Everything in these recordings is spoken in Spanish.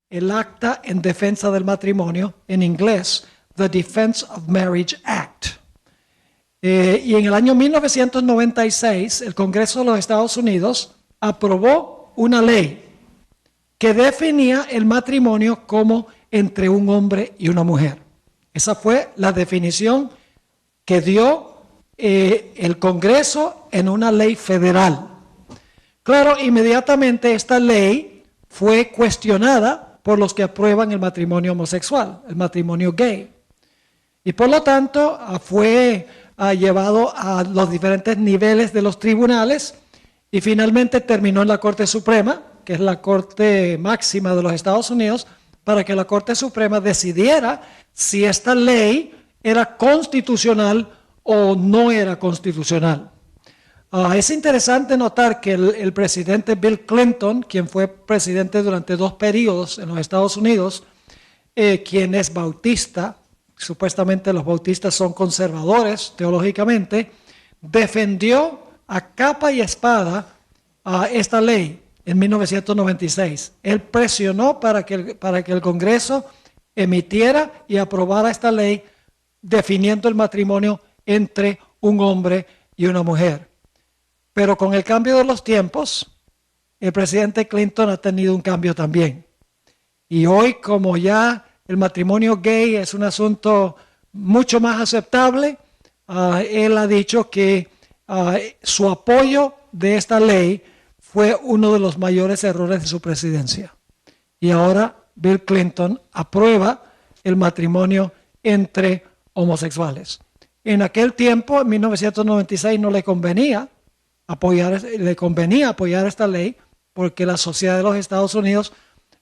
el Acta en Defensa del Matrimonio, en inglés, The Defense of Marriage Act. Y en el año 1996, el Congreso de los Estados Unidos aprobó una ley que definía el matrimonio como entre un hombre y una mujer. Esa fue la definición que dio el Congreso en una ley federal. Claro, inmediatamente esta ley fue cuestionada por los que aprueban el matrimonio homosexual, el matrimonio gay. Y por lo tanto fue llevado a los diferentes niveles de los tribunales y finalmente terminó en la Corte Suprema, que es la Corte máxima de los Estados Unidos, para que la Corte Suprema decidiera si esta ley era constitucional o no era constitucional. Es interesante notar que el presidente Bill Clinton, quien fue presidente durante 2 periodos en los Estados Unidos, quien es bautista, supuestamente los bautistas son conservadores teológicamente, defendió a capa y espada esta ley en 1996. Él presionó para que el Congreso emitiera y aprobara esta ley definiendo el matrimonio entre un hombre y una mujer. Pero con el cambio de los tiempos, el presidente Clinton ha tenido un cambio también. Y hoy, como ya el matrimonio gay es un asunto mucho más aceptable, él ha dicho que su apoyo de esta ley fue uno de los mayores errores de su presidencia. Y ahora Bill Clinton aprueba el matrimonio entre homosexuales. En aquel tiempo, en 1996, no le convenía apoyar esta ley porque la sociedad de los Estados Unidos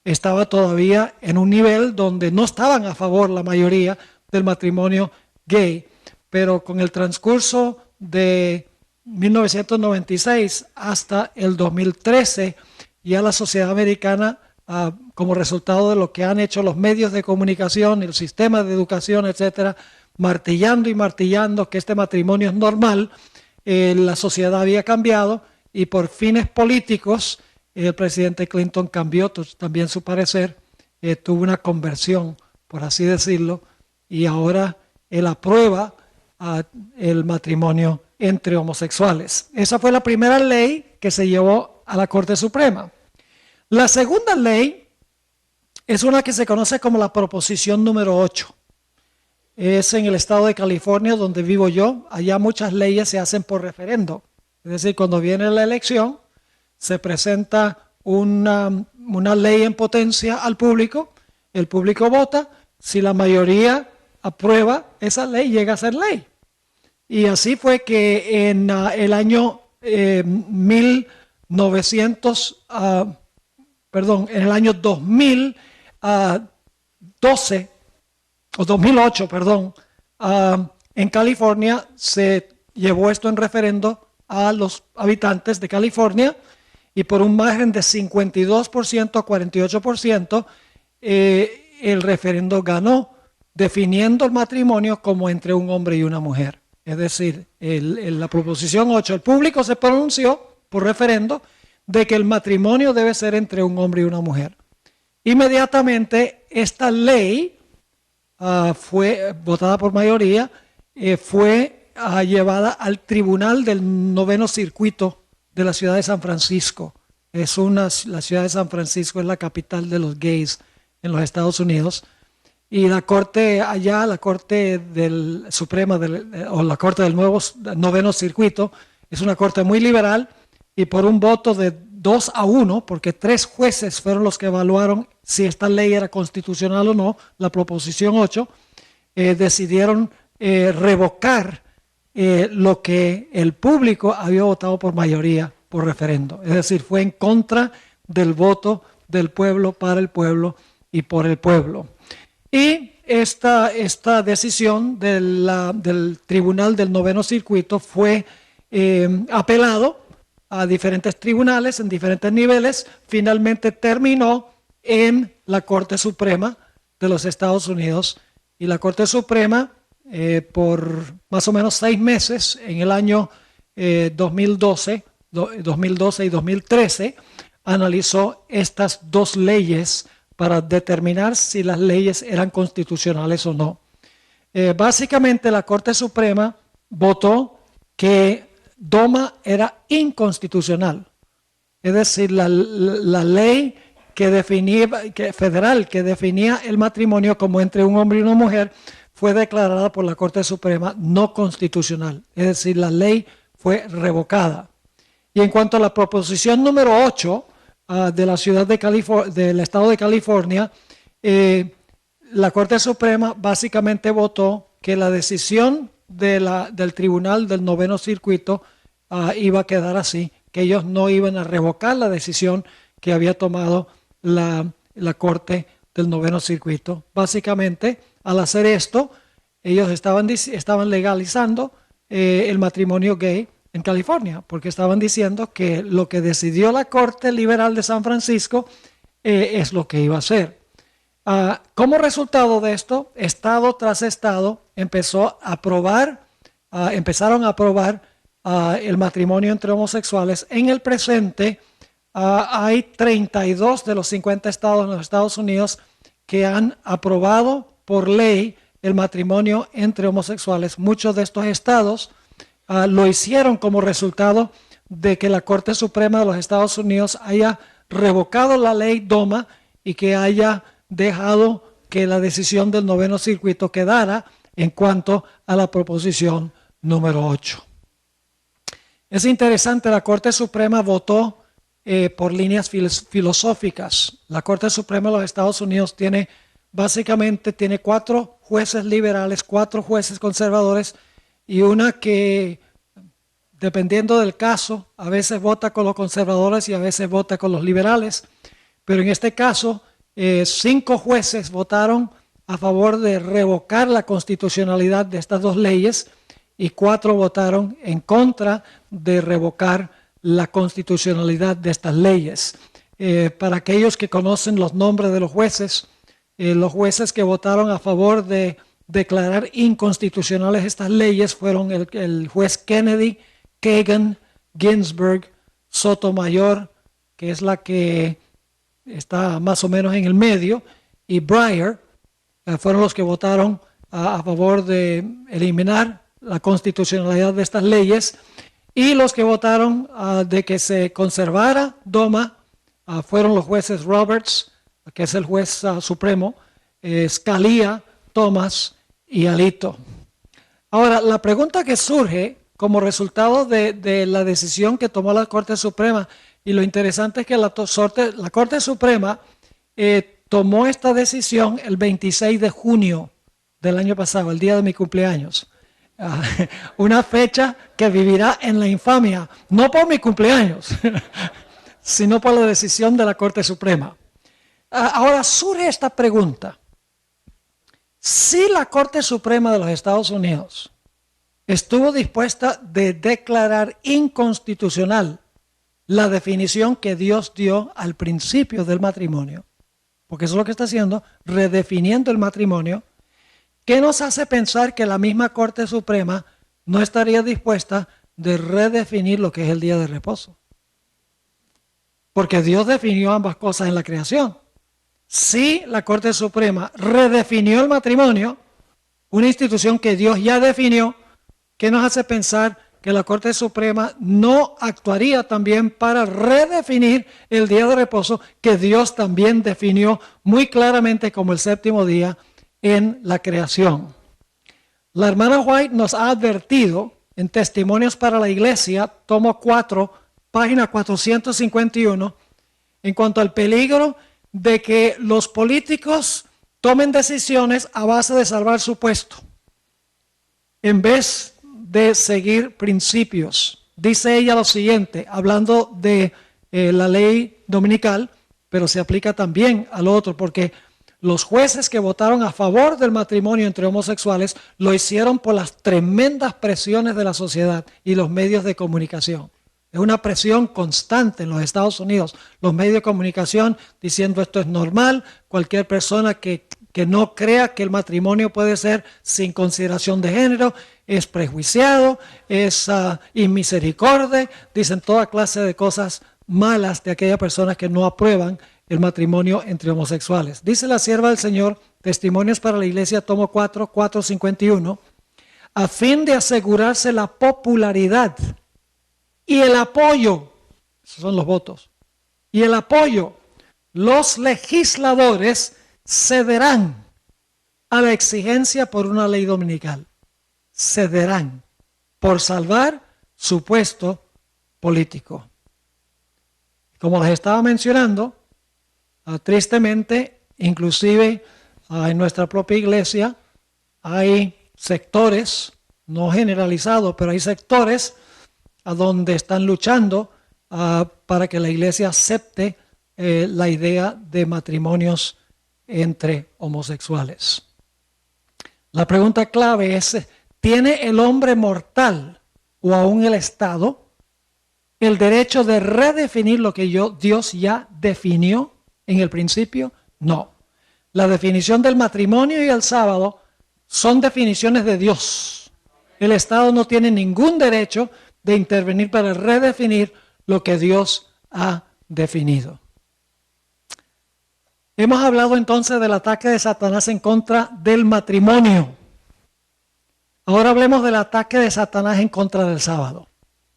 estaba todavía en un nivel donde no estaban a favor la mayoría del matrimonio gay. Pero con el transcurso de 1996 hasta el 2013, ya la sociedad americana, como resultado de lo que han hecho los medios de comunicación, el sistema de educación, etcétera, martillando y martillando que este matrimonio es normal, la sociedad había cambiado y por fines políticos el presidente Clinton cambió también su parecer, tuvo una conversión, por así decirlo, y ahora él aprueba el matrimonio entre homosexuales. Esa fue la primera ley que se llevó a la Corte Suprema. La segunda ley es una que se conoce como la Proposición número 8. Es en el estado de California, donde vivo yo. Allá muchas leyes se hacen por referendo. Es decir, cuando viene la elección, se presenta una ley en potencia al público, el público vota, si la mayoría aprueba esa ley, llega a ser ley. Y así fue que en el año 2008, en California se llevó esto en referendo a los habitantes de California y por un margen de 52% a 48%, el referendo ganó, definiendo el matrimonio como entre un hombre y una mujer. Es decir, la Proposición 8, el público se pronunció por referendo de que el matrimonio debe ser entre un hombre y una mujer. Inmediatamente esta ley fue votada por mayoría, fue llevada al Tribunal del 9º Circuito de la ciudad de San Francisco. La ciudad de San Francisco es la capital de los gays en los Estados Unidos. Y la Corte allá, la Corte del Suprema o la Corte del 9º Circuito, es una corte muy liberal y por un voto de 2-1, porque 3 jueces fueron los que evaluaron si esta ley era constitucional o no, la Proposición 8, decidieron revocar lo que el público había votado por mayoría, por referendo. Es decir, fue en contra del voto del pueblo, para el pueblo y por el pueblo. Y esta decisión del Tribunal del 9º Circuito fue apelado a diferentes tribunales en diferentes niveles, finalmente terminó en la Corte Suprema de los Estados Unidos. Y la Corte Suprema, por más o menos 6 meses, en el año 2012 y 2013, analizó estas 2 leyes para determinar si las leyes eran constitucionales o no. Básicamente la Corte Suprema votó que DOMA era inconstitucional. Es decir, la ley federal que definía el matrimonio como entre un hombre y una mujer fue declarada por la Corte Suprema no constitucional. Es decir, la ley fue revocada. Y en cuanto a la proposición número 8 de la ciudad del estado de California, la Corte Suprema básicamente votó que la decisión del tribunal del noveno circuito iba a quedar así, que ellos no iban a revocar la decisión que había tomado la Corte del noveno circuito. Básicamente, al hacer esto, ellos estaban legalizando el matrimonio gay en California, porque estaban diciendo que lo que decidió la Corte Liberal de San Francisco es lo que iba a hacer. Como resultado de esto, estado tras estado empezaron a aprobar el matrimonio entre homosexuales. En el presente hay 32 de los 50 estados en los Estados Unidos que han aprobado por ley el matrimonio entre homosexuales. Muchos de estos estados lo hicieron como resultado de que la Corte Suprema de los Estados Unidos haya revocado la ley DOMA y que haya dejado que la decisión del noveno circuito quedara en cuanto a la proposición número 8. Es interesante, la Corte Suprema votó por líneas filosóficas. La Corte Suprema de los Estados Unidos básicamente tiene 4 jueces liberales, 4 jueces conservadores y una que, dependiendo del caso, a veces vota con los conservadores y a veces vota con los liberales. Pero en este caso, 5 jueces votaron a favor de revocar la constitucionalidad de estas 2 leyes y 4 votaron en contra de revocar la constitucionalidad de estas leyes. Para aquellos que conocen los nombres de los jueces que votaron a favor de declarar inconstitucionales estas leyes fueron el juez Kennedy, Kagan, Ginsburg, Sotomayor, que es la que está más o menos en el medio, y Breyer. Fueron los que votaron a favor de eliminar la constitucionalidad de estas leyes, y los que votaron de que se conservara DOMA fueron los jueces Roberts, que es el juez supremo, Scalia, Thomas y Alito. Ahora, la pregunta que surge como resultado de la decisión que tomó la Corte Suprema, y lo interesante es que la Corte Suprema tomó esta decisión el 26 de junio del año pasado, el día de mi cumpleaños. Una fecha que vivirá en la infamia, no por mi cumpleaños, sino por la decisión de la Corte Suprema. Ahora surge esta pregunta. Si la Corte Suprema de los Estados Unidos estuvo dispuesta de declarar inconstitucional la definición que Dios dio al principio del matrimonio, porque eso es lo que está haciendo, redefiniendo el matrimonio, ¿qué nos hace pensar que la misma Corte Suprema no estaría dispuesta de redefinir lo que es el día de reposo? Porque Dios definió ambas cosas en la creación. Si la Corte Suprema redefinió el matrimonio, una institución que Dios ya definió, ¿qué nos hace pensar que la Corte Suprema no actuaría también para redefinir el día de reposo que Dios también definió muy claramente como el séptimo día en la creación? La hermana White nos ha advertido en Testimonios para la Iglesia, tomo 4, página 451, en cuanto al peligro de que los políticos tomen decisiones a base de salvar su puesto, en vez de seguir principios. Dice ella lo siguiente, hablando de la ley dominical, pero se aplica también al otro, porque los jueces que votaron a favor del matrimonio entre homosexuales lo hicieron por las tremendas presiones de la sociedad y los medios de comunicación. Es una presión constante en los Estados Unidos. Los medios de comunicación diciendo esto es normal, cualquier persona que no crea que el matrimonio puede ser sin consideración de género es prejuiciado, es inmisericordia, dicen toda clase de cosas malas de aquellas personas que no aprueban el matrimonio entre homosexuales. Dice la sierva del Señor, Testimonios para la Iglesia, tomo 4, 451, a fin de asegurarse la popularidad y el apoyo, esos son los votos, y el apoyo, los legisladores cederán a la exigencia por una ley dominical. Cederán por salvar su puesto político. Como les estaba mencionando, tristemente, inclusive en nuestra propia iglesia, hay sectores, no generalizados, pero hay sectores a donde están luchando para que la iglesia acepte la idea de matrimonios entre homosexuales. La pregunta clave es, ¿tiene el hombre mortal o aún el Estado el derecho de redefinir lo que Dios ya definió en el principio? No. La definición del matrimonio y el sábado son definiciones de Dios. El Estado no tiene ningún derecho de intervenir para redefinir lo que Dios ha definido. Hemos hablado entonces del ataque de Satanás en contra del matrimonio. Ahora hablemos del ataque de Satanás en contra del sábado,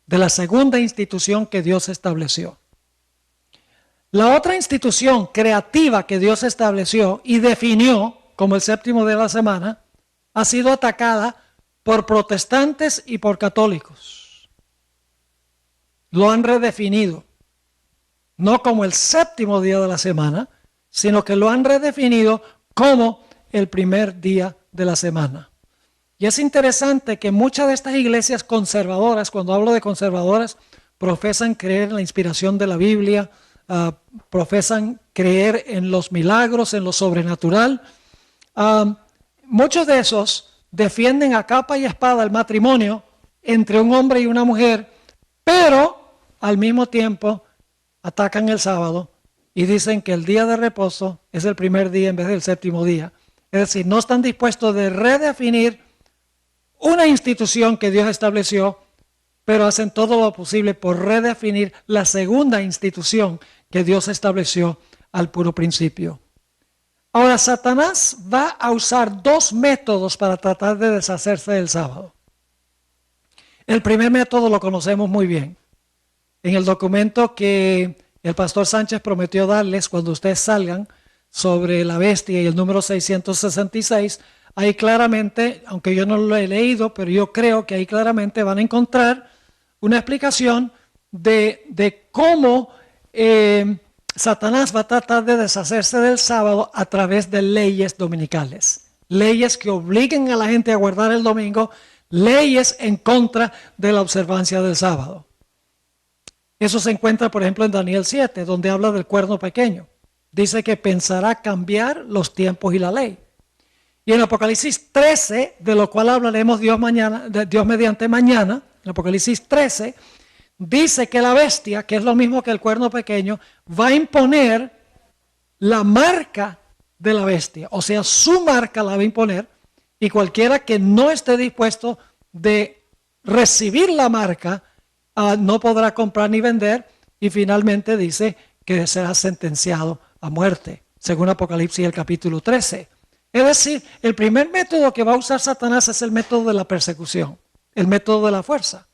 de la segunda institución que Dios estableció. La otra institución creativa que Dios estableció y definió como el séptimo día de la semana ha sido atacada por protestantes y por católicos. Lo han redefinido, no como el séptimo día de la semana, sino que lo han redefinido como el primer día de la semana. Y es interesante que muchas de estas iglesias conservadoras, cuando hablo de conservadoras, profesan creer en la inspiración de la Biblia, profesan creer en los milagros, en lo sobrenatural. Muchos de esos defienden a capa y espada el matrimonio entre un hombre y una mujer, pero al mismo tiempo atacan el sábado y dicen que el día de reposo es el primer día en vez del séptimo día. Es decir, no están dispuestos de redefinir una institución que Dios estableció, pero hacen todo lo posible por redefinir la segunda institución que Dios estableció al puro principio. Ahora, Satanás va a usar dos métodos para tratar de deshacerse del sábado. El primer método lo conocemos muy bien. En el documento que el pastor Sánchez prometió darles cuando ustedes salgan sobre la bestia y el número 666, ahí claramente, aunque yo no lo he leído, pero yo creo que ahí claramente van a encontrar una explicación de cómo Satanás va a tratar de deshacerse del sábado a través de leyes dominicales. Leyes que obliguen a la gente a guardar el domingo, leyes en contra de la observancia del sábado. Eso se encuentra, por ejemplo, en Daniel 7, donde habla del cuerno pequeño. Dice que pensará cambiar los tiempos y la ley. Y en Apocalipsis 13, de lo cual hablaremos Dios mediante mañana, en Apocalipsis 13, dice que la bestia, que es lo mismo que el cuerno pequeño, va a imponer la marca de la bestia. O sea, su marca la va a imponer, y cualquiera que no esté dispuesto de recibir la marca, no podrá comprar ni vender, y finalmente dice que será sentenciado a muerte, según Apocalipsis el capítulo 13. Es decir, el primer método que va a usar Satanás es el método de la persecución, el método de la fuerza.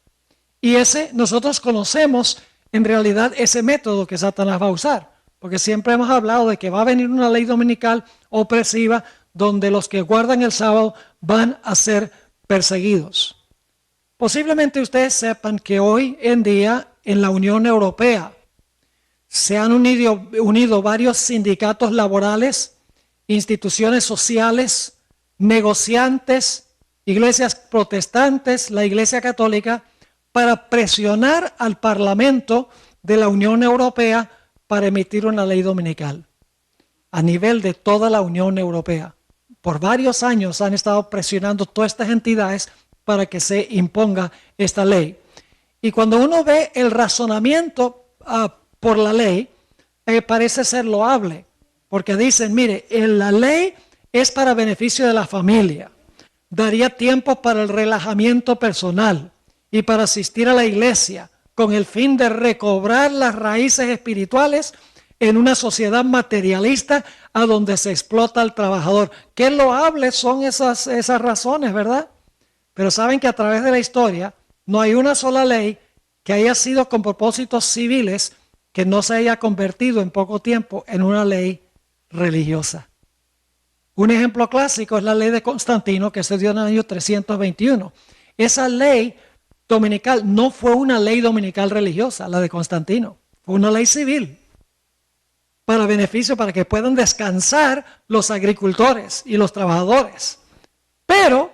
Y nosotros conocemos en realidad ese método que Satanás va a usar, porque siempre hemos hablado de que va a venir una ley dominical opresiva donde los que guardan el sábado van a ser perseguidos. Posiblemente ustedes sepan que hoy en día en la Unión Europea se han unido varios sindicatos laborales, instituciones sociales, negociantes, iglesias protestantes, la Iglesia Católica, para presionar al Parlamento de la Unión Europea para emitir una ley dominical a nivel de toda la Unión Europea. Por varios años han estado presionando todas estas entidades para que se imponga esta ley. Y cuando uno ve el razonamiento por la ley, parece ser loable, porque dicen, mire, la ley es para beneficio de la familia, daría tiempo para el relajamiento personal y para asistir a la iglesia con el fin de recobrar las raíces espirituales en una sociedad materialista a donde se explota al trabajador. Qué loables son esas razones, ¿verdad? Pero saben que a través de la historia no hay una sola ley que haya sido con propósitos civiles que no se haya convertido en poco tiempo en una ley religiosa. Un ejemplo clásico es la ley de Constantino, que se dio en el año 321. Esa ley dominical no fue una ley dominical religiosa, la de Constantino. Fue una ley civil para beneficio, para que puedan descansar los agricultores y los trabajadores. Pero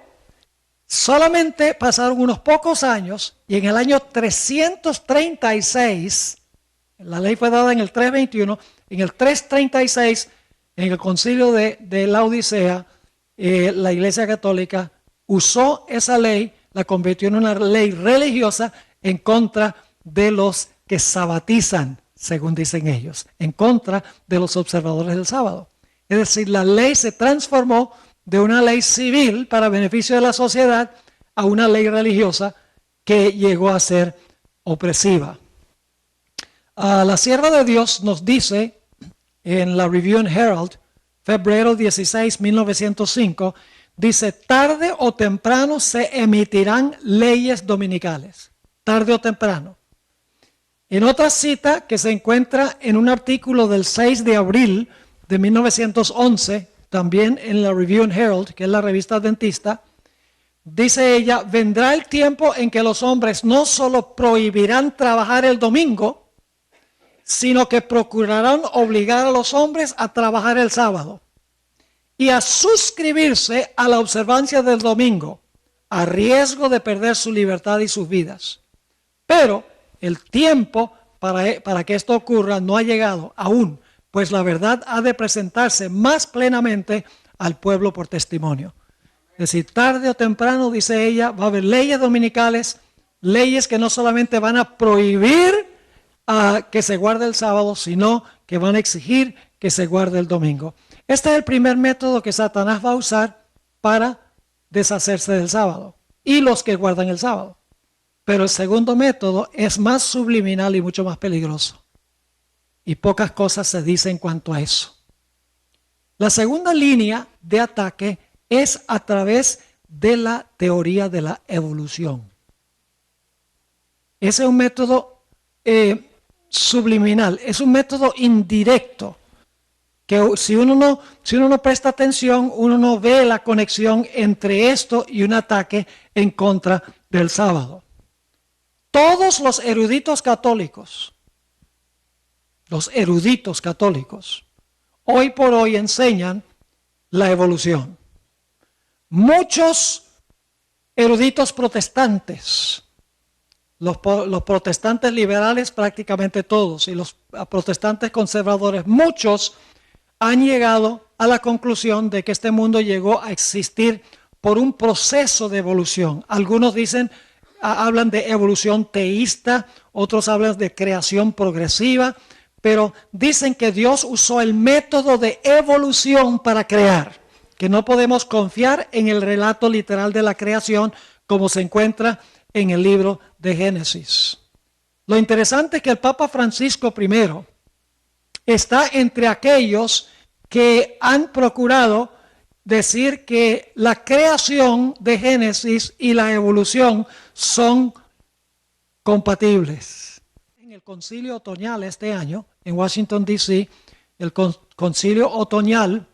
solamente pasaron unos pocos años y en el año 336, la ley fue dada en el 321, en el 336, en el concilio de la Odisea, la Iglesia Católica usó esa ley, la convirtió en una ley religiosa en contra de los que sabatizan, según dicen ellos, en contra de los observadores del sábado. Es decir, la ley se transformó de una ley civil para beneficio de la sociedad a una ley religiosa que llegó a ser opresiva. La sierva de Dios nos dice en la Review and Herald, febrero 16, 1905, dice: tarde o temprano se emitirán leyes dominicales. Tarde o temprano. En otra cita que se encuentra en un artículo del 6 de abril de 1911, también en la Review and Herald, que es la revista adventista, dice ella: vendrá el tiempo en que los hombres no solo prohibirán trabajar el domingo, sino que procurarán obligar a los hombres a trabajar el sábado y a suscribirse a la observancia del domingo, a riesgo de perder su libertad y sus vidas. Pero el tiempo para que esto ocurra no ha llegado aún, pues la verdad ha de presentarse más plenamente al pueblo por testimonio. Es decir, tarde o temprano, dice ella, va a haber leyes dominicales, leyes que no solamente van a prohibir que se guarde el sábado, sino que van a exigir que se guarde el domingo. Este es el primer método que Satanás va a usar para deshacerse del sábado y los que guardan el sábado. Pero el segundo método es más subliminal y mucho más peligroso. Y pocas cosas se dicen en cuanto a eso. La segunda línea de ataque es a través de la teoría de la evolución. Ese es un método subliminal, es un método indirecto, que si uno no presta atención, uno no ve la conexión entre esto y un ataque en contra del sábado. Todos los eruditos católicos, hoy por hoy enseñan la evolución. Muchos eruditos protestantes, los protestantes liberales prácticamente todos, y los protestantes conservadores, muchos han llegado a la conclusión de que este mundo llegó a existir por un proceso de evolución. Algunos hablan de evolución teísta, otros hablan de creación progresiva, pero dicen que Dios usó el método de evolución para crear, que no podemos confiar en el relato literal de la creación como se encuentra en el libro de Génesis. Lo interesante es que el Papa Francisco I está entre aquellos que han procurado decir que la creación de Génesis y la evolución son compatibles. En el concilio otoñal este año, en Washington, D.C., el concilio otoñal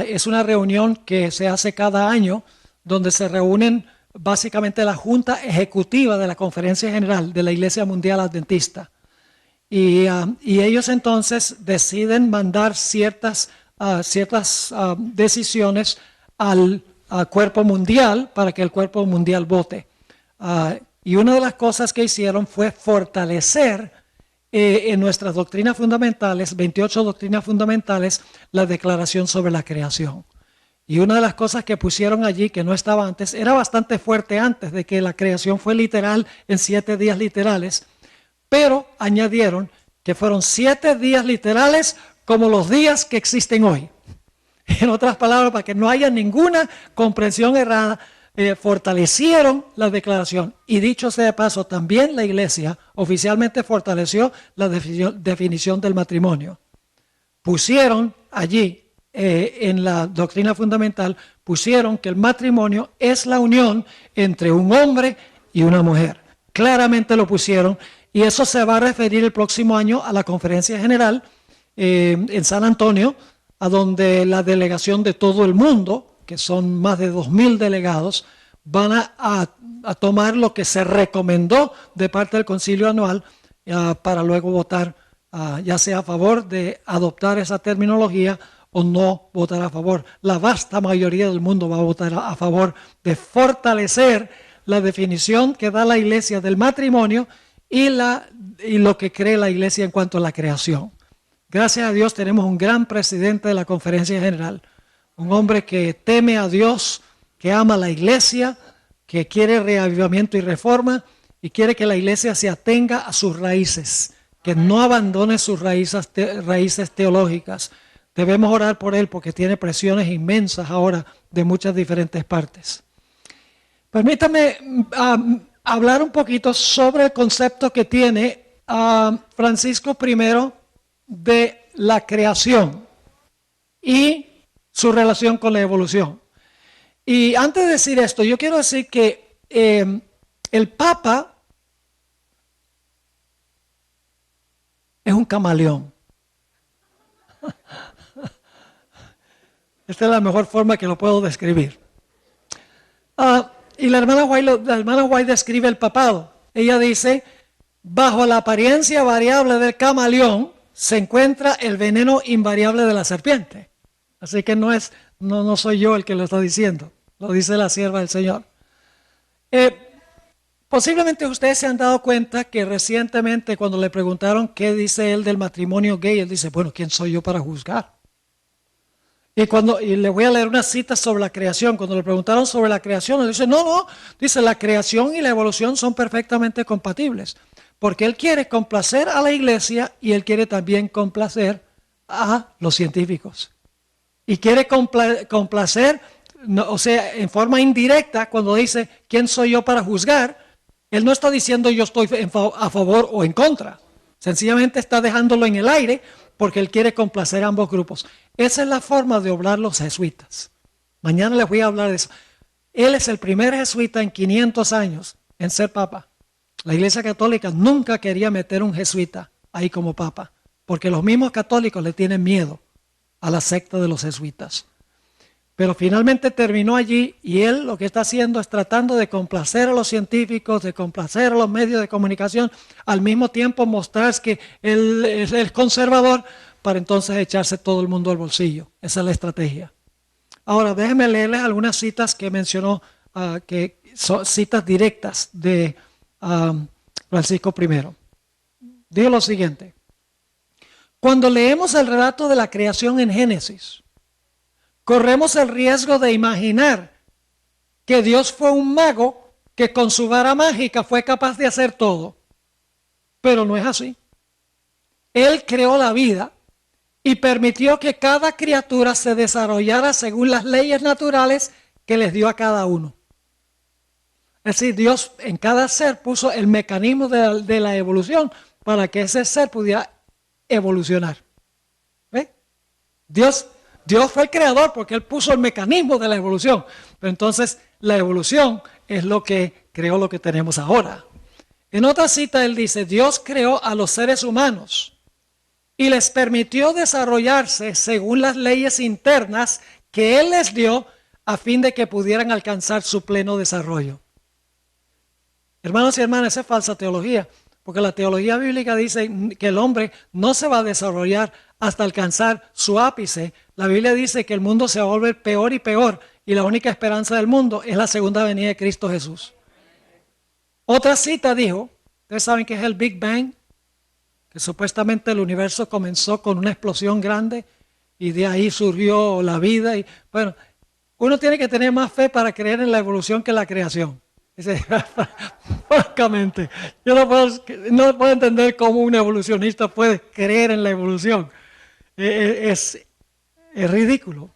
es una reunión que se hace cada año donde se reúnen básicamente la Junta Ejecutiva de la Conferencia General de la Iglesia Mundial Adventista. Y ellos entonces deciden mandar ciertas decisiones al cuerpo mundial para que el cuerpo mundial vote. Y una de las cosas que hicieron fue fortalecer en nuestras doctrinas fundamentales, 28 doctrinas fundamentales, la declaración sobre la creación. Y una de las cosas que pusieron allí, que no estaba antes, era bastante fuerte antes de que la creación fue literal en 7 días literales, pero añadieron que fueron 7 días literales como los días que existen hoy. En otras palabras, para que no haya ninguna comprensión errada, fortalecieron la declaración. Y dicho sea de paso, también la iglesia oficialmente fortaleció la definición del matrimonio. Pusieron allí, en la doctrina fundamental, pusieron que el matrimonio es la unión entre un hombre y una mujer. Claramente lo pusieron, y eso se va a referir el próximo año a la conferencia general en San Antonio, a donde la delegación de todo el mundo, que son más de 2,000 delegados, van a tomar lo que se recomendó de parte del concilio anual para luego votar, ya sea a favor de adoptar esa terminología o no votar a favor. La vasta mayoría del mundo va a votar a favor de fortalecer la definición que da la iglesia del matrimonio y lo que cree la iglesia en cuanto a la creación. Gracias a Dios tenemos un gran presidente de la conferencia general, un hombre que teme a Dios, que ama a la iglesia, que quiere reavivamiento y reforma y quiere que la iglesia se atenga a sus raíces, que no abandone sus raíces teológicas. Debemos orar por él porque tiene presiones inmensas ahora de muchas diferentes partes. Permítame hablar un poquito sobre el concepto que tiene Francisco I de la creación y su relación con la evolución. Y antes de decir esto, yo quiero decir que el Papa es un camaleón. Esta es la mejor forma que lo puedo describir. Y la hermana White describe el papado. Ella dice, bajo la apariencia variable del camaleón se encuentra el veneno invariable de la serpiente. Así que no soy yo el que lo está diciendo, lo dice la sierva del Señor. Posiblemente ustedes se han dado cuenta que recientemente cuando le preguntaron qué dice él del matrimonio gay, él dice, bueno, ¿quién soy yo para juzgar? Y le voy a leer una cita sobre la creación. Cuando le preguntaron sobre la creación, él dice, no, dice, la creación y la evolución son perfectamente compatibles. Porque él quiere complacer a la iglesia y él quiere también complacer a los científicos. Y quiere complacer, o sea, en forma indirecta, cuando dice, ¿quién soy yo para juzgar? Él no está diciendo yo estoy a favor o en contra. Sencillamente está dejándolo en el aire porque él quiere complacer a ambos grupos. Esa es la forma de obrar los jesuitas. Mañana les voy a hablar de eso. Él es el primer jesuita en 500 años en ser papa. La Iglesia Católica nunca quería meter un jesuita ahí como papa, porque los mismos católicos le tienen miedo a la secta de los jesuitas. Pero finalmente terminó allí y él lo que está haciendo es tratando de complacer a los científicos, de complacer a los medios de comunicación, al mismo tiempo mostrar que él es el conservador para entonces echarse todo el mundo al bolsillo. Esa es la estrategia. Ahora, déjenme leerles algunas citas que mencionó, que son citas directas de Francisco I. Dijo lo siguiente: cuando leemos el relato de la creación en Génesis, corremos el riesgo de imaginar que Dios fue un mago que con su vara mágica fue capaz de hacer todo. Pero no es así. Él creó la vida y permitió que cada criatura se desarrollara según las leyes naturales que les dio a cada uno. Es decir, Dios en cada ser puso el mecanismo de la evolución para que ese ser pudiera evolucionar. ¿Ve? Dios fue el creador porque Él puso el mecanismo de la evolución. Pero entonces la evolución es lo que creó lo que tenemos ahora. En otra cita Él dice, Dios creó a los seres humanos y les permitió desarrollarse según las leyes internas que Él les dio a fin de que pudieran alcanzar su pleno desarrollo. Hermanos y hermanas, esa es falsa teología, porque la teología bíblica dice que el hombre no se va a desarrollar hasta alcanzar su ápice. La Biblia dice que el mundo se va a volver peor y peor y la única esperanza del mundo es la segunda venida de Cristo Jesús. Otra cita dijo, ustedes saben que es el Big Bang, que supuestamente el universo comenzó con una explosión grande y de ahí surgió la vida. Y bueno, uno tiene que tener más fe para creer en la evolución que en la creación. Francamente, yo no puedo entender cómo un evolucionista puede creer en la evolución. Es ridículo.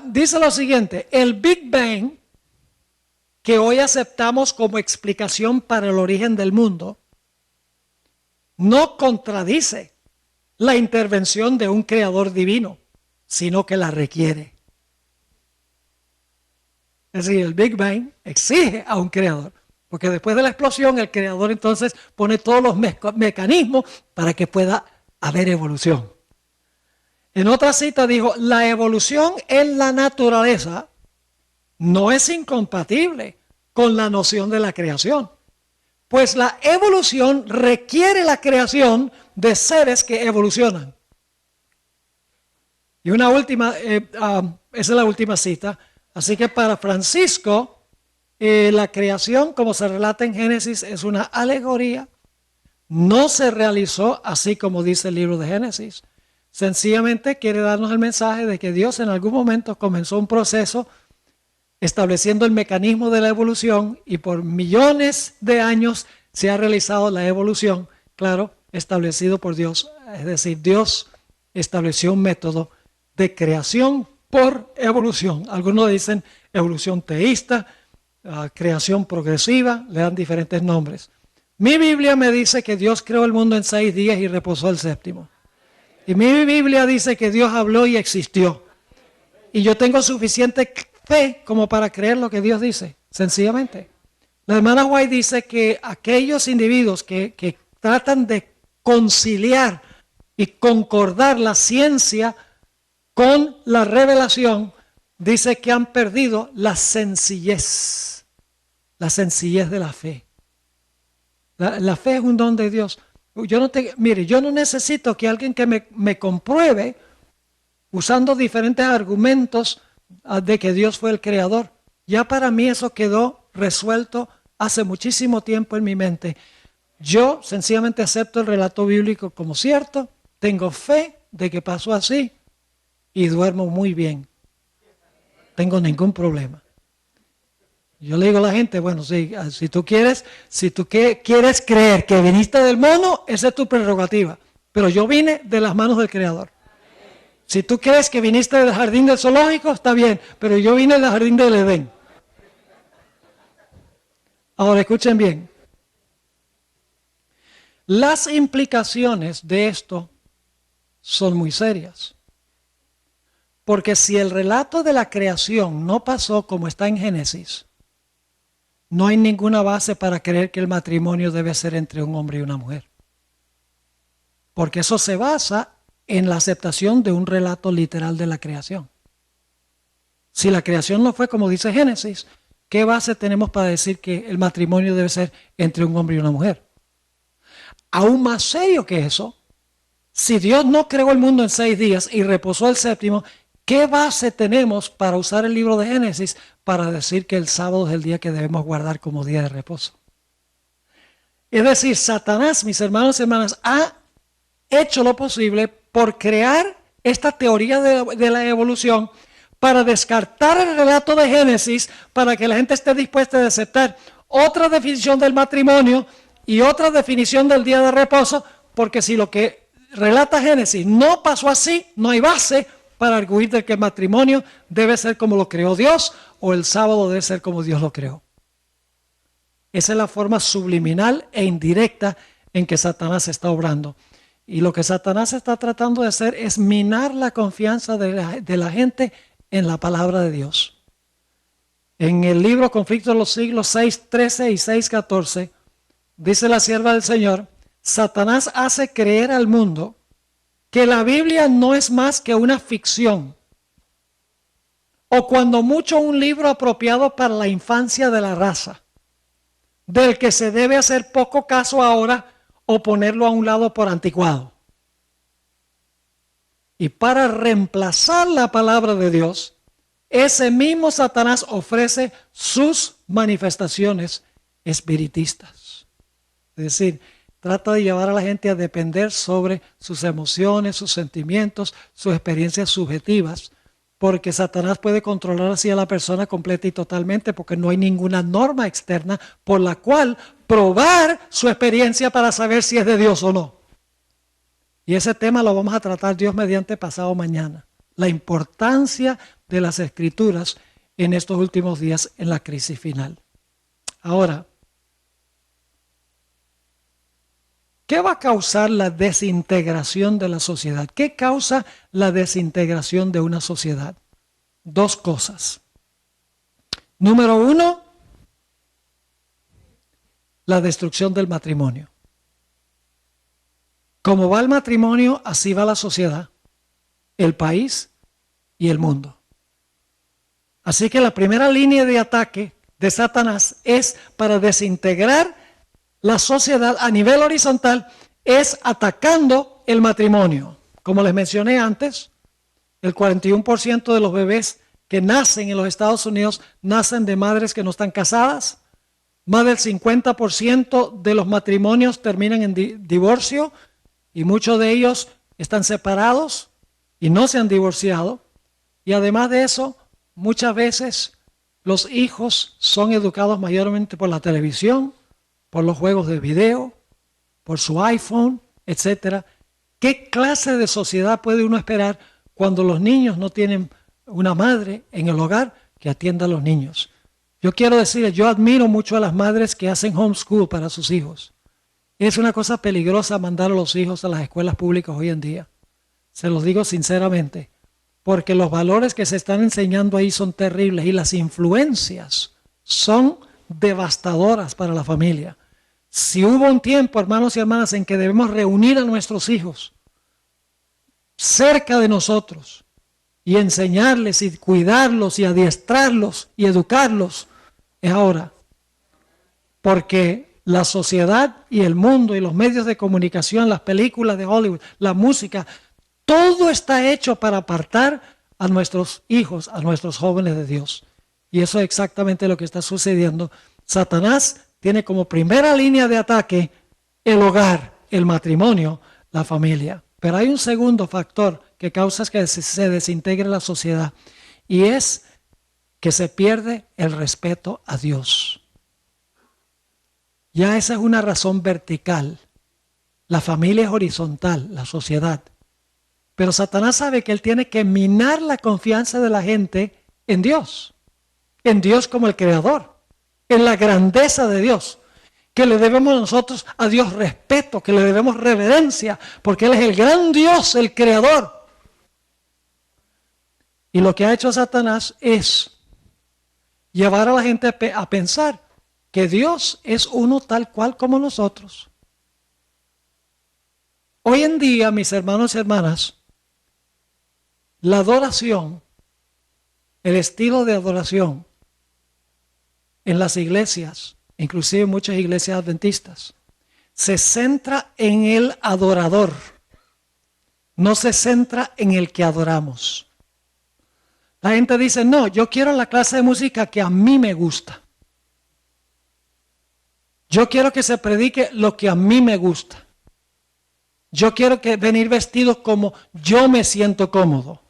Dice lo siguiente, el Big Bang que hoy aceptamos como explicación para el origen del mundo, no contradice la intervención de un creador divino, sino que la requiere. Es decir, el Big Bang exige a un creador, porque después de la explosión el creador entonces pone todos los mecanismos para que pueda haber evolución. En otra cita dijo, la evolución en la naturaleza no es incompatible con la noción de la creación, pues la evolución requiere la creación de seres que evolucionan. Y una última, esa es la última cita. Así que para Francisco, la creación, como se relata en Génesis, es una alegoría. No se realizó así como dice el libro de Génesis. Sencillamente quiere darnos el mensaje de que Dios en algún momento comenzó un proceso estableciendo el mecanismo de la evolución y por millones de años se ha realizado la evolución, claro, establecido por Dios. Es decir, Dios estableció un método de creación por evolución. Algunos dicen evolución teísta, creación progresiva, le dan diferentes nombres. Mi Biblia me dice que Dios creó el mundo en 6 días y reposó el séptimo. Y mi Biblia dice que Dios habló y existió. Y yo tengo suficiente fe como para creer lo que Dios dice, sencillamente. La hermana White dice que aquellos individuos que tratan de conciliar y concordar la ciencia con la revelación, dice que han perdido la sencillez de la fe. La fe es un don de Dios. Mire, yo no necesito que alguien que me compruebe usando diferentes argumentos de que Dios fue el creador. Ya para mí eso quedó resuelto hace muchísimo tiempo en mi mente. Yo sencillamente acepto el relato bíblico como cierto, tengo fe de que pasó así y duermo muy bien. No tengo ningún problema. Yo le digo a la gente, bueno, si tú quieres creer que viniste del mono, esa es tu prerrogativa. Pero yo vine de las manos del Creador. Si tú crees que viniste del jardín del zoológico, está bien, pero yo vine del jardín del Edén. Ahora escuchen bien. Las implicaciones de esto son muy serias. Porque si el relato de la creación no pasó como está en Génesis, no hay ninguna base para creer que el matrimonio debe ser entre un hombre y una mujer. Porque eso se basa en la aceptación de un relato literal de la creación. Si la creación no fue como dice Génesis, ¿qué base tenemos para decir que el matrimonio debe ser entre un hombre y una mujer? Aún más serio que eso, si Dios no creó el mundo en 6 días y reposó el séptimo, ¿qué base tenemos para usar el libro de Génesis para decir que el sábado es el día que debemos guardar como día de reposo? Es decir, Satanás, mis hermanos y hermanas, ha hecho lo posible por crear esta teoría de la evolución para descartar el relato de Génesis, para que la gente esté dispuesta a aceptar otra definición del matrimonio y otra definición del día de reposo, porque si lo que relata Génesis no pasó así, no hay base para arguir de que el matrimonio debe ser como lo creó Dios o el sábado debe ser como Dios lo creó. Esa es la forma subliminal e indirecta en que Satanás está obrando. Y lo que Satanás está tratando de hacer es minar la confianza de la gente en la palabra de Dios. En el libro Conflicto de los Siglos 6:13 y 6:14, dice la sierva del Señor, Satanás hace creer al mundo que la Biblia no es más que una ficción, o cuando mucho un libro apropiado para la infancia de la raza, del que se debe hacer poco caso ahora o ponerlo a un lado por anticuado. Y para reemplazar la palabra de Dios, ese mismo Satanás ofrece sus manifestaciones espiritistas. Es decir, trata de llevar a la gente a depender sobre sus emociones, sus sentimientos, sus experiencias subjetivas, porque Satanás puede controlar así a la persona completa y totalmente, porque no hay ninguna norma externa por la cual probar su experiencia para saber si es de Dios o no. Y ese tema lo vamos a tratar Dios mediante pasado mañana. La importancia de las Escrituras en estos últimos días en la crisis final. Ahora, ¿qué va a causar la desintegración de la sociedad? ¿Qué causa la desintegración de una sociedad? Dos cosas. Número uno, la destrucción del matrimonio. Como va el matrimonio, así va la sociedad, el país y el mundo. Así que la primera línea de ataque de Satanás es para desintegrar la sociedad a nivel horizontal, es atacando el matrimonio. Como les mencioné antes, el 41% de los bebés que nacen en los Estados Unidos nacen de madres que no están casadas. Más del 50% de los matrimonios terminan en divorcio y muchos de ellos están separados y no se han divorciado. Y además de eso, muchas veces los hijos son educados mayormente por la televisión, por los juegos de video, por su iPhone, etc. ¿Qué clase de sociedad puede uno esperar cuando los niños no tienen una madre en el hogar que atienda a los niños? Yo quiero decirles, yo admiro mucho a las madres que hacen homeschool para sus hijos. Es una cosa peligrosa mandar a los hijos a las escuelas públicas hoy en día. Se los digo sinceramente, porque los valores que se están enseñando ahí son terribles y las influencias son devastadoras para la familia. Si hubo un tiempo, hermanos y hermanas, en que debemos reunir a nuestros hijos cerca de nosotros y enseñarles y cuidarlos y adiestrarlos y educarlos, es ahora. Porque la sociedad y el mundo y los medios de comunicación, las películas de Hollywood, la música, todo está hecho para apartar a nuestros hijos, a nuestros jóvenes de Dios. Y eso es exactamente lo que está sucediendo. Satanás tiene como primera línea de ataque el hogar, el matrimonio, la familia. Pero hay un segundo factor que causa que se desintegre la sociedad y es que se pierde el respeto a Dios. Ya esa es una razón vertical. La familia es horizontal, la sociedad. Pero Satanás sabe que él tiene que minar la confianza de la gente en Dios como el creador, en la grandeza de Dios, que le debemos nosotros a Dios respeto, que le debemos reverencia, porque Él es el gran Dios, el creador. Y lo que ha hecho Satanás es llevar a la gente a pensar que Dios es uno tal cual como nosotros. Hoy en día, mis hermanos y hermanas, la adoración, el estilo de adoración en las iglesias, inclusive muchas iglesias adventistas, se centra en el adorador, no se centra en el que adoramos. La gente dice, no, yo quiero la clase de música que a mí me gusta. Yo quiero que se predique lo que a mí me gusta. Yo quiero que venir vestido como yo me siento cómodo.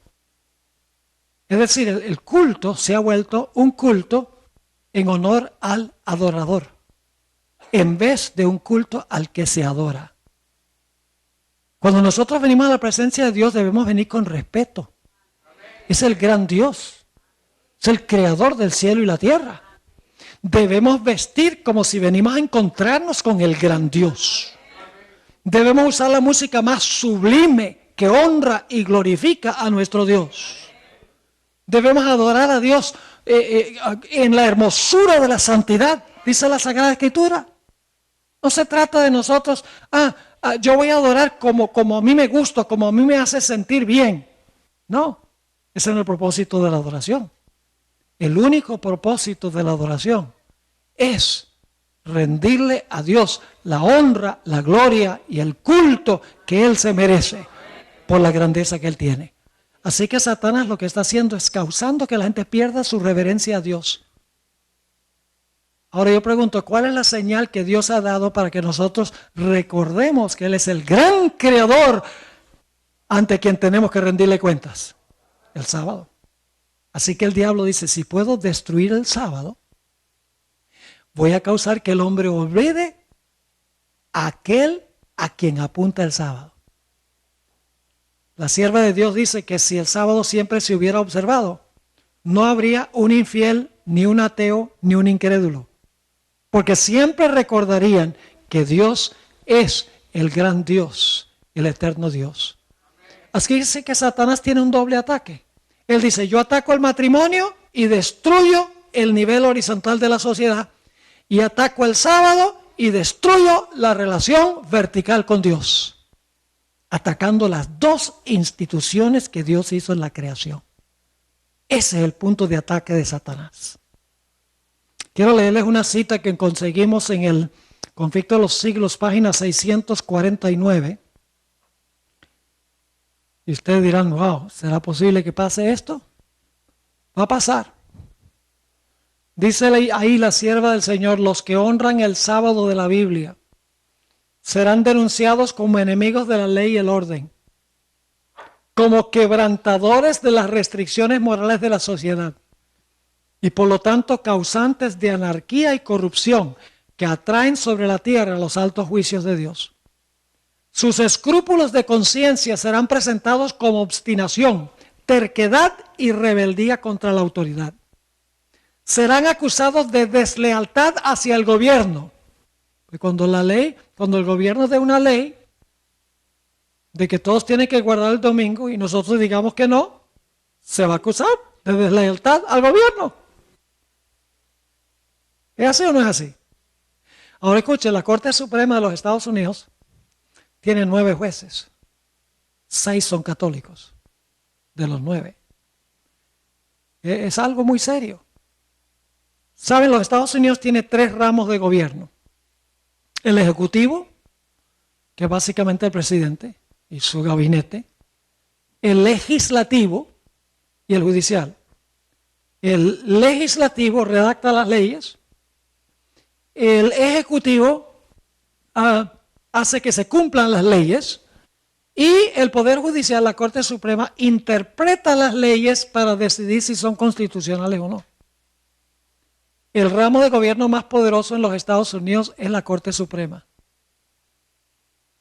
Es decir, el culto se ha vuelto un culto en honor al adorador, en vez de un culto al que se adora. Cuando nosotros venimos a la presencia de Dios debemos venir con respeto. Es el gran Dios, es el creador del cielo y la tierra. Debemos vestir como si venimos a encontrarnos con el gran Dios. Debemos usar la música más sublime que honra y glorifica a nuestro Dios. Debemos adorar a Dios en la hermosura de la santidad, dice la Sagrada Escritura. No se trata de nosotros, yo voy a adorar como a mí me gusta, como a mí me hace sentir bien. No, ese no es el propósito de la adoración. El único propósito de la adoración es rendirle a Dios la honra, la gloria y el culto que Él se merece por la grandeza que Él tiene. Así que Satanás lo que está haciendo es causando que la gente pierda su reverencia a Dios. Ahora yo pregunto, ¿cuál es la señal que Dios ha dado para que nosotros recordemos que Él es el gran creador ante quien tenemos que rendirle cuentas? El sábado. Así que el diablo dice, si puedo destruir el sábado, voy a causar que el hombre olvide a aquel a quien apunta el sábado. La sierva de Dios dice que si el sábado siempre se hubiera observado, no habría un infiel, ni un ateo, ni un incrédulo. porque siempre recordarían que Dios es el gran Dios, el eterno Dios. Así dice que Satanás tiene un doble ataque. Él dice, yo ataco el matrimonio y destruyo el nivel horizontal de la sociedad, y ataco el sábado y destruyo la relación vertical con Dios, atacando las dos instituciones que Dios hizo en la creación. Ese es el punto de ataque de Satanás. Quiero leerles una cita que conseguimos en el Conflicto de los Siglos, página 649. Y ustedes dirán, wow, ¿será posible que pase esto? Va a pasar. Dice ahí la sierva del Señor, los que honran el sábado de la Biblia serán denunciados como enemigos de la ley y el orden, como quebrantadores de las restricciones morales de la sociedad y por lo tanto causantes de anarquía y corrupción que atraen sobre la tierra los altos juicios de Dios. Sus escrúpulos de conciencia serán presentados como obstinación, terquedad y rebeldía contra la autoridad. Serán acusados de deslealtad hacia el gobierno. Cuando el gobierno dé una ley de que todos tienen que guardar el domingo y nosotros digamos que no, se va a acusar de deslealtad al gobierno. ¿Es así o no es así? Ahora escuche, la Corte Suprema de los Estados Unidos tiene 9 jueces. 6 son católicos, de los 9. Es algo muy serio. Saben, los Estados Unidos tiene 3 ramos de gobierno. El ejecutivo, que es básicamente el presidente y su gabinete. El legislativo y el judicial. El legislativo redacta las leyes. El ejecutivo hace que se cumplan las leyes. Y el Poder Judicial, la Corte Suprema, interpreta las leyes para decidir si son constitucionales o no. El ramo de gobierno más poderoso en los Estados Unidos es la Corte Suprema.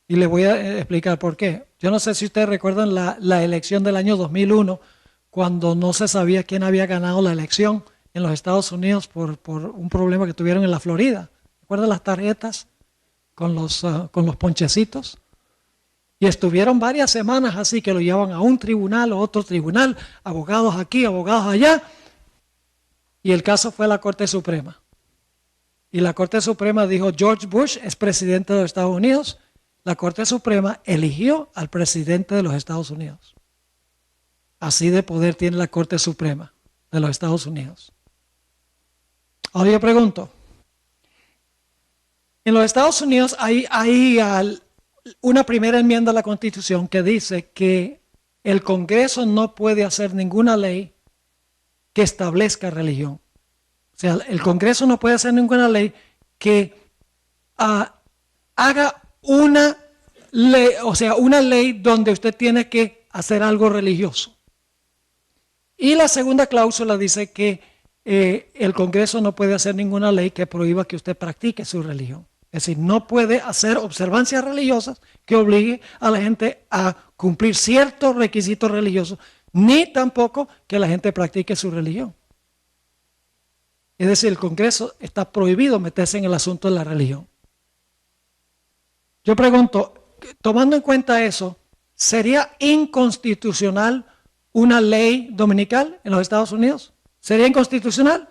Y les voy a explicar por qué. Yo no sé si ustedes recuerdan la elección del año 2001, cuando no se sabía quién había ganado la elección en los Estados Unidos por un problema que tuvieron en la Florida. ¿Recuerdan las tarjetas con los ponchecitos? Y estuvieron varias semanas así, que lo llevaban a un tribunal o otro tribunal, abogados aquí, abogados allá. Y el caso fue a la Corte Suprema. Y la Corte Suprema dijo, George Bush es presidente de los Estados Unidos. La Corte Suprema eligió al presidente de los Estados Unidos. Así de poder tiene la Corte Suprema de los Estados Unidos. Ahora yo pregunto, en los Estados Unidos hay una primera enmienda a la Constitución que dice que el Congreso no puede hacer ninguna ley que establezca religión. O sea, el Congreso no puede hacer ninguna ley que haga una ley, o sea, una ley donde usted tiene que hacer algo religioso. Y la segunda cláusula dice que el Congreso no puede hacer ninguna ley que prohíba que usted practique su religión. Es decir, no puede hacer observancias religiosas que obligue a la gente a cumplir ciertos requisitos religiosos, ni tampoco que la gente practique su religión. Es decir, el Congreso está prohibido meterse en el asunto de la religión. Yo pregunto, tomando en cuenta eso, ¿sería inconstitucional una ley dominical en los Estados Unidos? ¿Sería inconstitucional?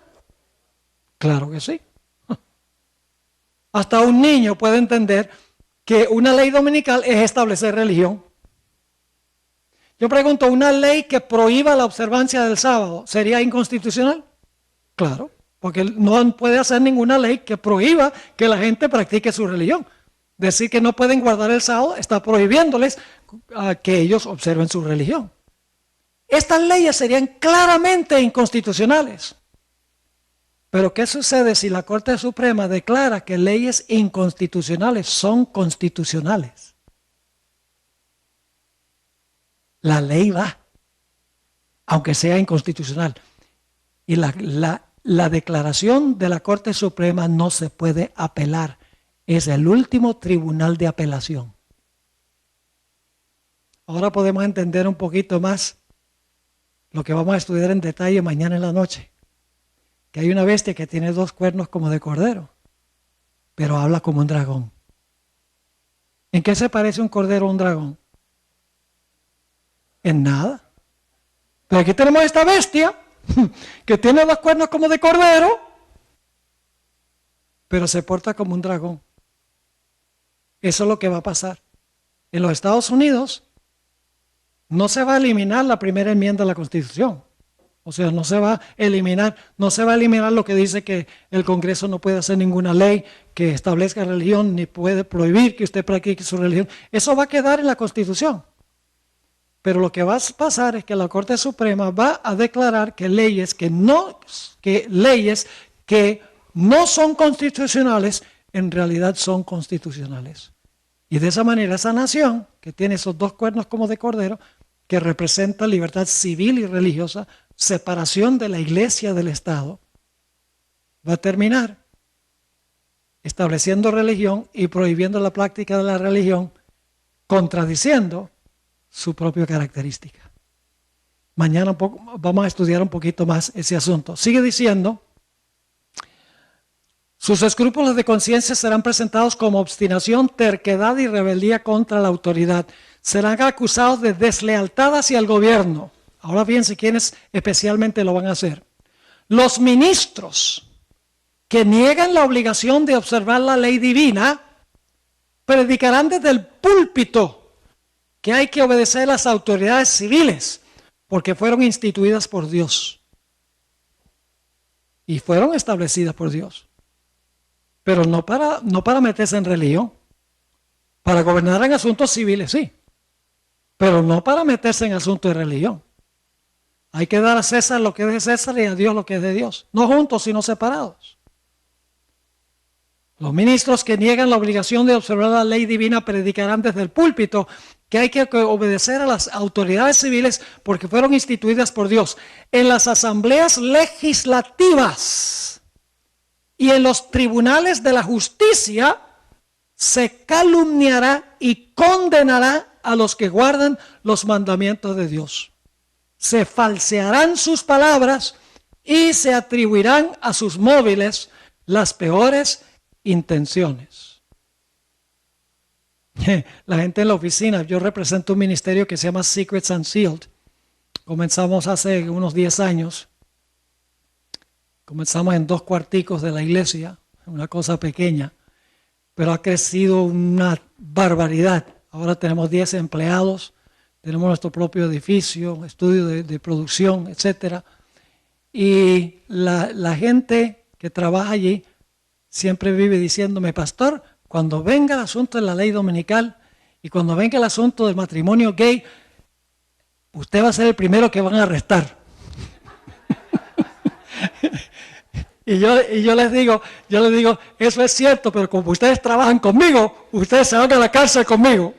Claro que sí. Hasta un niño puede entender que una ley dominical es establecer religión. Yo pregunto, ¿una ley que prohíba la observancia del sábado sería inconstitucional? Claro, porque no puede hacer ninguna ley que prohíba que la gente practique su religión. Decir que no pueden guardar el sábado está prohibiéndoles que ellos observen su religión. Estas leyes serían claramente inconstitucionales. Pero ¿qué sucede si la Corte Suprema declara que leyes inconstitucionales son constitucionales? La ley va, aunque sea inconstitucional. Y la declaración de la Corte Suprema no se puede apelar. Es el último tribunal de apelación. Ahora podemos entender un poquito más lo que vamos a estudiar en detalle mañana en la noche. Que hay una bestia que tiene 2 cuernos como de cordero. pero habla como un dragón. ¿En qué se parece un cordero a un dragón? En nada. Pero aquí tenemos esta bestia que tiene dos cuernos como de cordero, pero se porta como un dragón. Eso es lo que va a pasar. En los Estados Unidos no se va a eliminar la primera enmienda de la Constitución. O sea, no se va a eliminar lo que dice que el Congreso no puede hacer ninguna ley que establezca religión, ni puede prohibir que usted practique su religión. Eso va a quedar en la Constitución. Pero lo que va a pasar es que la Corte Suprema va a declarar que leyes que no son constitucionales, en realidad son constitucionales. Y de esa manera esa nación, que tiene esos dos cuernos como de cordero, que representa libertad civil y religiosa, separación de la iglesia del Estado, va a terminar estableciendo religión y prohibiendo la práctica de la religión, contradiciendo su propia característica. Mañana vamos a estudiar un poquito más ese asunto. Sigue diciendo, sus escrúpulos de conciencia serán presentados como obstinación, terquedad y rebeldía contra la autoridad. Serán acusados de deslealtad hacia el gobierno. Ahora bien, si quienes especialmente lo van a hacer. Los ministros que niegan la obligación de observar la ley divina predicarán desde el púlpito que hay que obedecer a las autoridades civiles porque fueron instituidas por Dios y fueron establecidas por Dios, pero no para meterse en religión, para gobernar en asuntos civiles, sí, pero no para meterse en asuntos de religión. Hay que dar a César lo que es de César y a Dios lo que es de Dios, no juntos sino separados. Los ministros que niegan la obligación de observar la ley divina predicarán desde el púlpito que hay que obedecer a las autoridades civiles porque fueron instituidas por Dios. En las asambleas legislativas y en los tribunales de la justicia se calumniará y condenará a los que guardan los mandamientos de Dios. Se falsearán sus palabras y se atribuirán a sus móviles las peores intenciones. La gente en la oficina, yo represento un ministerio que se llama Secrets Unsealed. Comenzamos hace unos 10 años. Comenzamos en 2 cuarticos de la iglesia, una cosa pequeña, pero ha crecido una barbaridad. Ahora tenemos 10 empleados, tenemos nuestro propio edificio, estudio de producción, etc. Y la gente que trabaja allí siempre vive diciéndome, pastor, cuando venga el asunto de la ley dominical y cuando venga el asunto del matrimonio gay, usted va a ser el primero que van a arrestar. y yo les digo, eso es cierto, pero como ustedes trabajan conmigo, ustedes se van a la cárcel conmigo.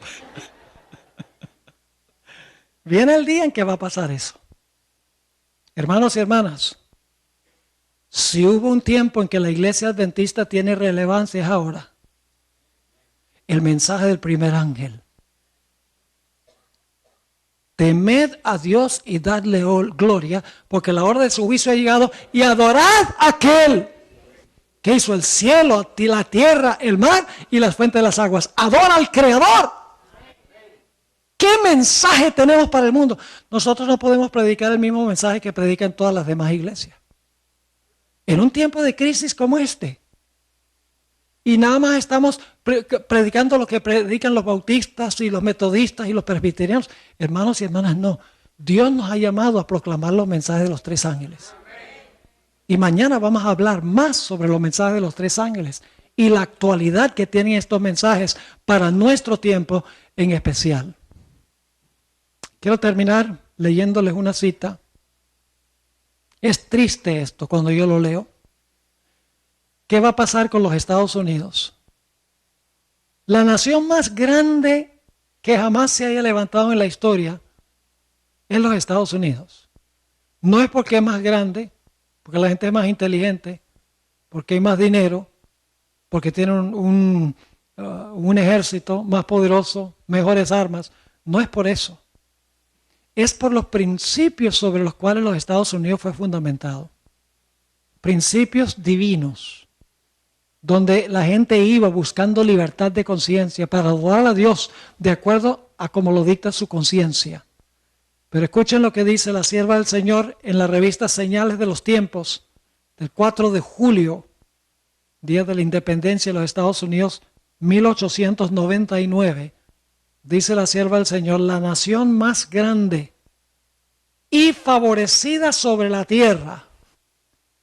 Viene el día en que va a pasar eso. Hermanos y hermanas, si hubo un tiempo en que la iglesia adventista tiene relevancia, es ahora. El mensaje del primer ángel. Temed a Dios y dadle gloria, porque la hora de su juicio ha llegado, y adorad a aquel que hizo el cielo, la tierra, el mar y las fuentes de las aguas. Adora al Creador. ¿Qué mensaje tenemos para el mundo? Nosotros no podemos predicar el mismo mensaje que predican todas las demás iglesias. En un tiempo de crisis como este, y nada más estamos predicando lo que predican los bautistas y los metodistas y los presbiterianos. Hermanos y hermanas, no. Dios nos ha llamado a proclamar los mensajes de los 3 ángeles. Y mañana vamos a hablar más sobre los mensajes de los 3 ángeles y la actualidad que tienen estos mensajes para nuestro tiempo en especial. Quiero terminar leyéndoles una cita. Es triste esto cuando yo lo leo. ¿Qué va a pasar con los Estados Unidos? La nación más grande que jamás se haya levantado en la historia es los Estados Unidos. No es porque es más grande, porque la gente es más inteligente, porque hay más dinero, porque tienen un ejército más poderoso, mejores armas. No es por eso. Es por los principios sobre los cuales los Estados Unidos fue fundamentado. Principios divinos donde la gente iba buscando libertad de conciencia para adorar a Dios de acuerdo a como lo dicta su conciencia. Pero escuchen lo que dice la sierva del Señor en la revista Señales de los Tiempos, del 4 de julio, día de la independencia de los Estados Unidos, 1899. Dice la sierva del Señor: la nación más grande y favorecida sobre la tierra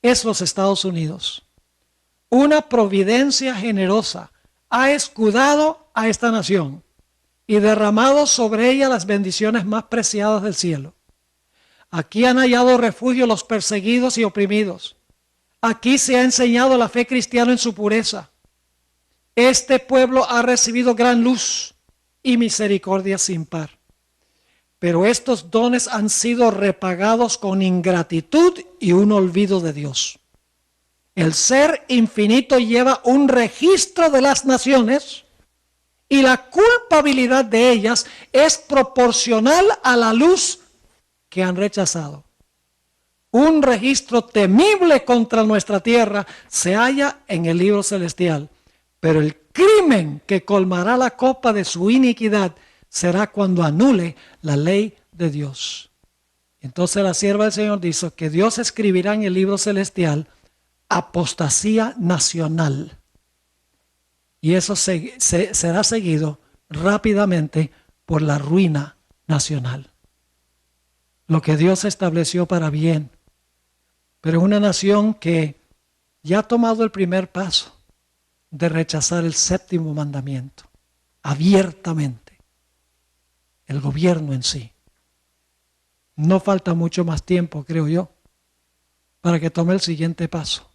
es los Estados Unidos. Una providencia generosa ha escudado a esta nación y derramado sobre ella las bendiciones más preciadas del cielo. Aquí han hallado refugio los perseguidos y oprimidos. Aquí se ha enseñado la fe cristiana en su pureza. Este pueblo ha recibido gran luz y misericordia sin par. Pero estos dones han sido repagados con ingratitud y un olvido de Dios. El Ser Infinito lleva un registro de las naciones y la culpabilidad de ellas es proporcional a la luz que han rechazado. Un registro temible contra nuestra tierra se halla en el libro celestial, pero el crimen que colmará la copa de su iniquidad será cuando anule la ley de Dios. Entonces la sierva del Señor dice que Dios escribirá en el libro celestial apostasía nacional. Y eso será seguido rápidamente por la ruina nacional. Lo que Dios estableció para bien. Pero es una nación que ya ha tomado el primer paso de rechazar el séptimo mandamiento abiertamente. El gobierno en sí. No falta mucho más tiempo, creo yo, para que tome el siguiente paso.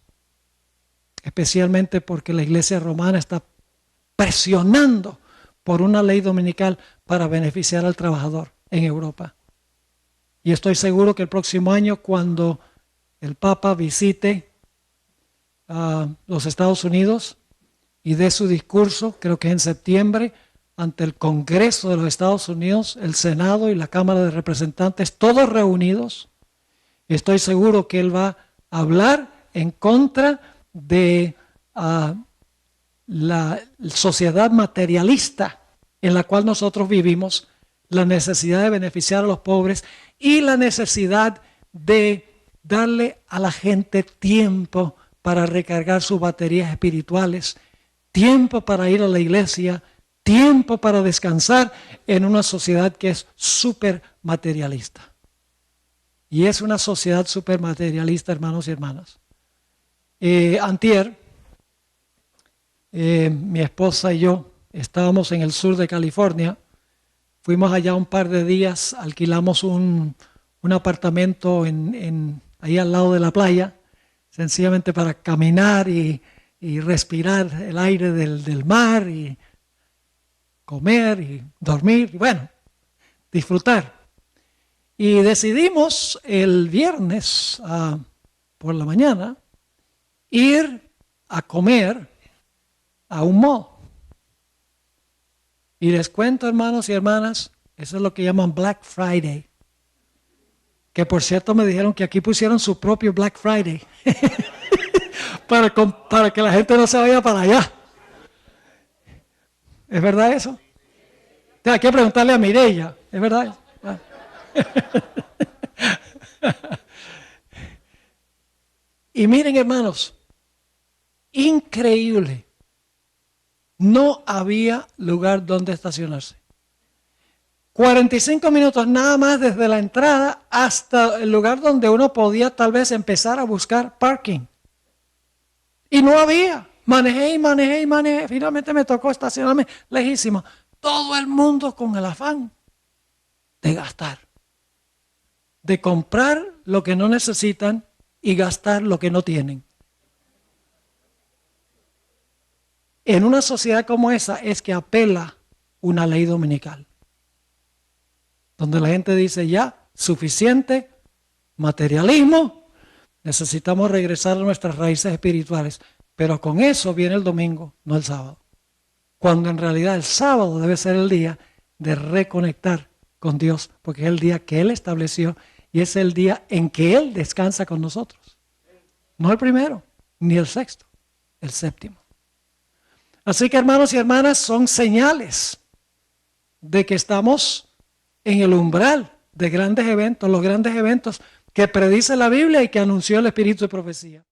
Especialmente porque la Iglesia romana está presionando por una ley dominical para beneficiar al trabajador en Europa. Y estoy seguro que el próximo año, cuando el Papa visite los Estados Unidos y dé su discurso, creo que en septiembre, ante el Congreso de los Estados Unidos, el Senado y la Cámara de Representantes, todos reunidos, estoy seguro que él va a hablar en contra de la sociedad materialista en la cual nosotros vivimos, la necesidad de beneficiar a los pobres y la necesidad de darle a la gente tiempo para recargar sus baterías espirituales, tiempo para ir a la iglesia, tiempo para descansar en una sociedad que es súper materialista. Y es una sociedad súper materialista, hermanos y hermanas. Antier, mi esposa y yo estábamos en el sur de California. Fuimos allá un par de días, alquilamos un apartamento ahí al lado de la playa, sencillamente para caminar y respirar el aire del mar y comer y dormir y bueno, disfrutar. Y decidimos el viernes por la mañana ir a comer a un mall. Y les cuento, hermanos y hermanas, eso es lo que llaman Black Friday. Que por cierto me dijeron que aquí pusieron su propio Black Friday para que la gente no se vaya para allá. ¿Es verdad eso? Hay que preguntarle a Mireya, ¿es verdad? Y miren, hermanos, increíble. No había lugar donde estacionarse. 45 minutos nada más desde la entrada hasta el lugar donde uno podía tal vez empezar a buscar parking. Y no había. Manejé. Finalmente me tocó estacionarme lejísimo. Todo el mundo con el afán de gastar. De comprar lo que no necesitan y gastar lo que no tienen. En una sociedad como esa es que apela una ley dominical. Donde la gente dice ya, suficiente, materialismo, necesitamos regresar a nuestras raíces espirituales. Pero con eso viene el domingo, no el sábado. Cuando en realidad el sábado debe ser el día de reconectar con Dios, porque es el día que Él estableció y es el día en que Él descansa con nosotros. No el primero, ni el sexto, el séptimo. Así que hermanos y hermanas, son señales de que estamos en el umbral de grandes eventos, los grandes eventos que predice la Biblia y que anunció el Espíritu de profecía.